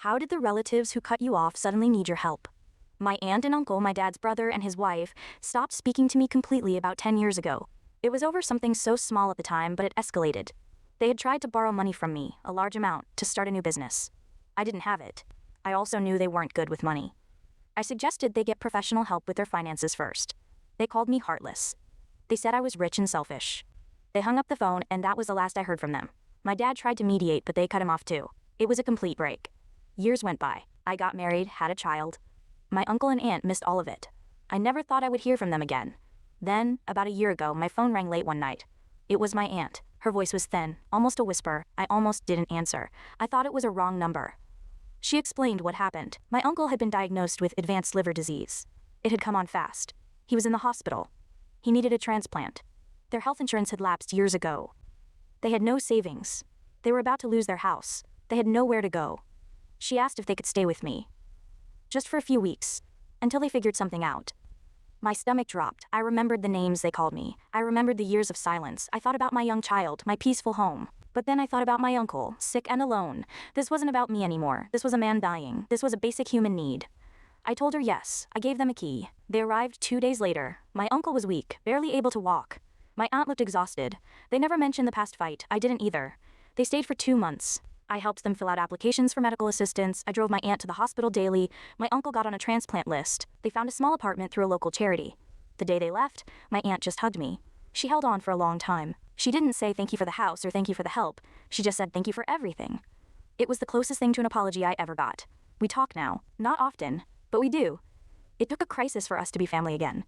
How did the relatives who cut you off suddenly need your help? My aunt and uncle, my dad's brother and his wife, stopped speaking to me completely about 10 years ago. It was over something so small at the time, but it escalated. They had tried to borrow money from me, a large amount, to start a new business. I didn't have it. I also knew they weren't good with money. I suggested they get professional help with their finances first. They called me heartless. They said I was rich and selfish. They hung up the phone, and that was the last I heard from them. My dad tried to mediate, but they cut him off too. It was a complete break. Years went by. I got married, had a child. My uncle and aunt missed all of it. I never thought I would hear from them again. Then, about a year ago, my phone rang late one night. It was my aunt. Her voice was thin, almost a whisper. I almost didn't answer. I thought it was a wrong number. She explained what happened. My uncle had been diagnosed with advanced liver disease. It had come on fast. He was in the hospital. He needed a transplant. Their health insurance had lapsed years ago. They had no savings. They were about to lose their house. They had nowhere to go. She asked if they could stay with me. Just for a few weeks. Until they figured something out. My stomach dropped. I remembered the names they called me. I remembered the years of silence. I thought about my young child, my peaceful home. But then I thought about my uncle, sick and alone. This wasn't about me anymore. This was a man dying. This was a basic human need. I told her yes. I gave them a key. They arrived 2 days later. My uncle was weak, barely able to walk. My aunt looked exhausted. They never mentioned the past fight. I didn't either. They stayed for 2 months. I helped them fill out applications for medical assistance. I drove my aunt to the hospital daily. My uncle got on a transplant list. They found a small apartment through a local charity. The day they left, my aunt just hugged me. She held on for a long time. She didn't say thank you for the house or thank you for the help. She just said thank you for everything. It was the closest thing to an apology I ever got. We talk now. Not often, but we do. It took a crisis for us to be family again.